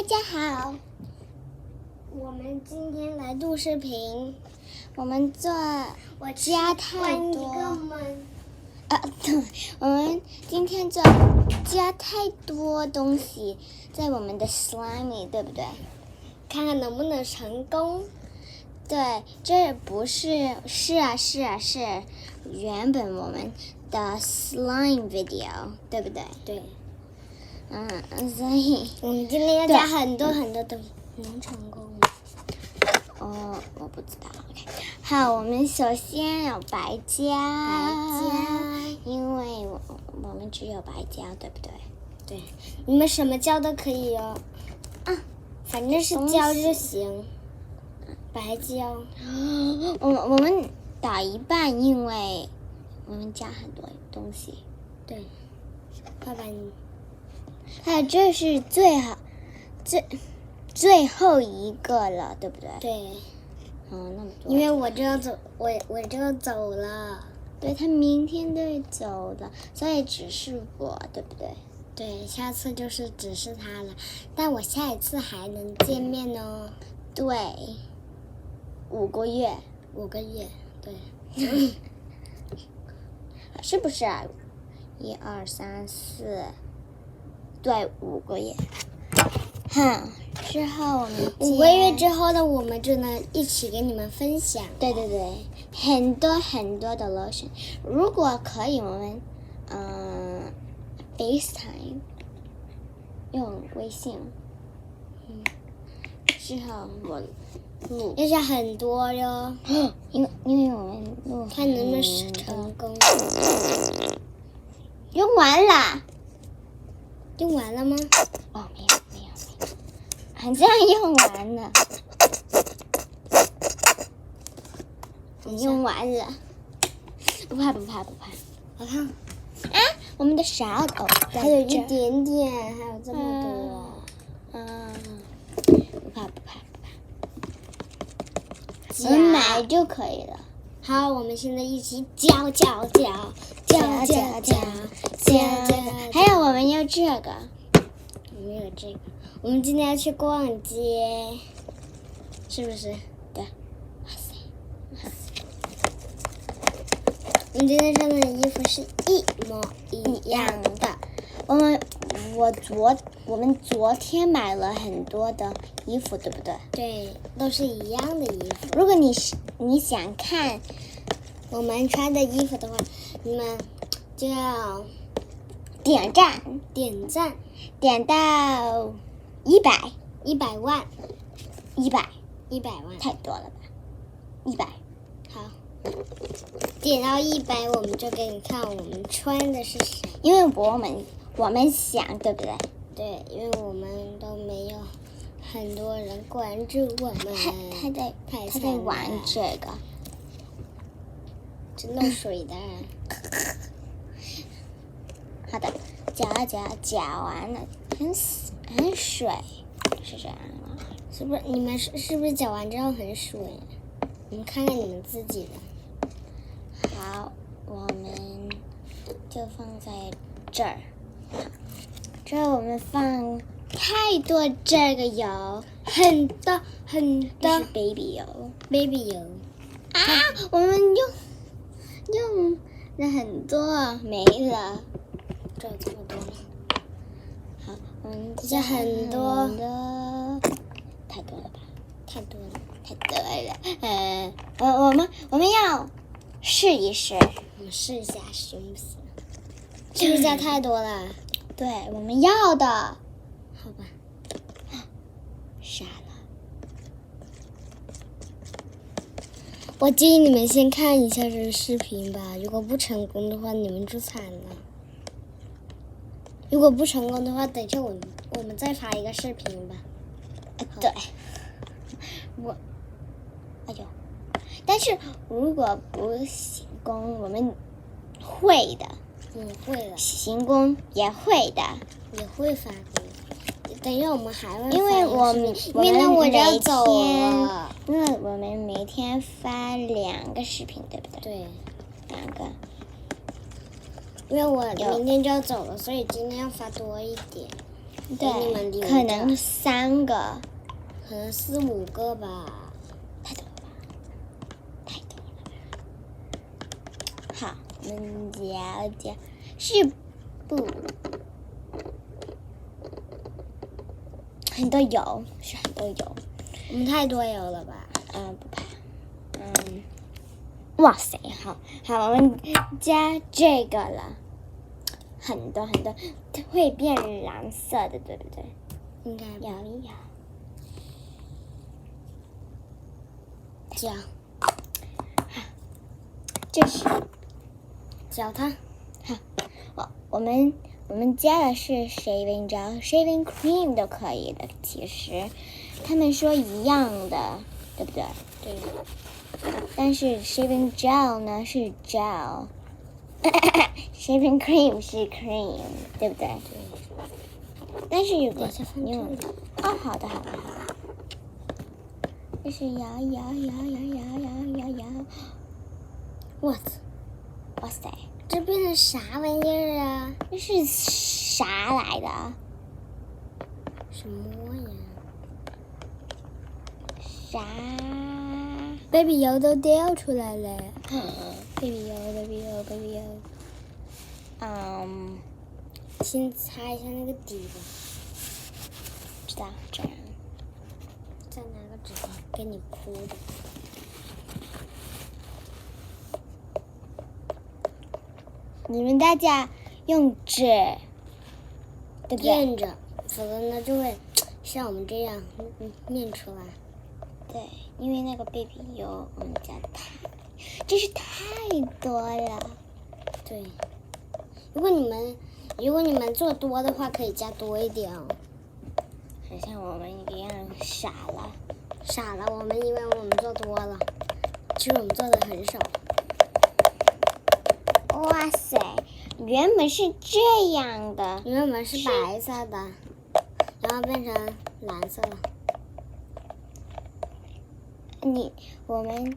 家好，我们今天来录视频，我们做加太多对，我们今天做加太多东西在我们的 slime 里，对不对？看看能不能成功。对，这不是是原本我们的 slime video， 对不对？对。所以我们今天要加很多东西，能成功吗？我不知道。OK， 好，我们首先有白胶，因为我们只有白胶，对不对？对，你们什么胶都可以哦。反正是胶就行。白胶。我们打一半，因为我们加很多东西。对。快把你。还有这是最后一个了，对不对？对。那么多。因为我就要走，我就要走了。对，他明天就走了，所以只是我，对不对？对，下次就是只是他了，但我下一次还能见面哦。对，5个月。5个月，对。是不是啊？1、2、3、4，对，5个月。之后我们5个月之后呢，我们就能一起给你们分享。对，很多的 lotion。如果可以，我们FaceTime 用微信。之后我录，要加很多哟。因为我们录，看能不能成功。用完了。用完了吗？没有，好像用完了。你用完了。不怕。我看。我们的勺子还有一点点，还有这么多。不怕。我们买就可以了。好，我们现在一起搅。还有我们要这个。我们有这个。我们今天要去逛街，是不是？对。哇塞！我们今天穿的衣服是一模一样的。我们昨天买了很多的衣服，对不对？对，都是一样的衣服。如果你想看我们穿的衣服的话，你们就要点赞，点到100万，100万，太多了吧？100。好，点到100，我们就给你看我们穿的是谁。因为我们想，对不对？对，因为我们都没有很多人关注我们。他在玩这个。是漏水的。好的，搅完了，很水，是这样吗？是不是你们是不是搅完之后很水？你们看看你们自己的。好，我们就放在这儿。这儿我们放太多这个油，很多，是 baby 油。我们用了很多，没了。这么多了。好，我们加很多，太多了吧？太多了。我们要试一试。我们试一下行不行？是不是加太多了？对，我们要的。好吧。傻了。我建议你们先看一下这个视频吧，如果不成功的话，你们就惨了。如果不成功的话，等一下我们再发一个视频吧。对。但是如果不成功，我们会的。会的。成功也会的。也会发给你。等一下我们还会发。因为我要走了。因为我们每天发2个视频，对不对？对，2个。因为我明天就要走了，所以今天要发多一点。给你们对，领可能着3个，可能4、5个吧。太多了吧？太多了吧？好，我们讲是不？很多油，是很多油。我们太多油了吧？不怕。哇塞，好，我们加这个了，很多很多，会变蓝色的，对不对？应该摇一摇，搅，这是搅它。我们加的是 shaving gel、shaving cream 都可以的。其实他们说一样的，对不对？对。但是 shaving gel 呢是 gel，shaving cream 是 cream， 对不对？对。但是如果你用好的。就是摇。哇塞，这变成啥玩意儿啊？这是啥来的？什么呀？啥 ？baby 油都掉出来了。baby 油。先擦一下那个底吧。知道这样。再拿个纸巾给你铺的。你们大家用纸，对不对？垫着，否则呢就会像我们这样面出来。对，因为那个 baby 油我们加真是太多了。对，如果你们做多的话，可以加多一点哦。好像我们一样傻了，我们以为我们做多了，其实我们做的很少。哇塞，原本是这样的，原本是白色的，然后变成蓝色了。我们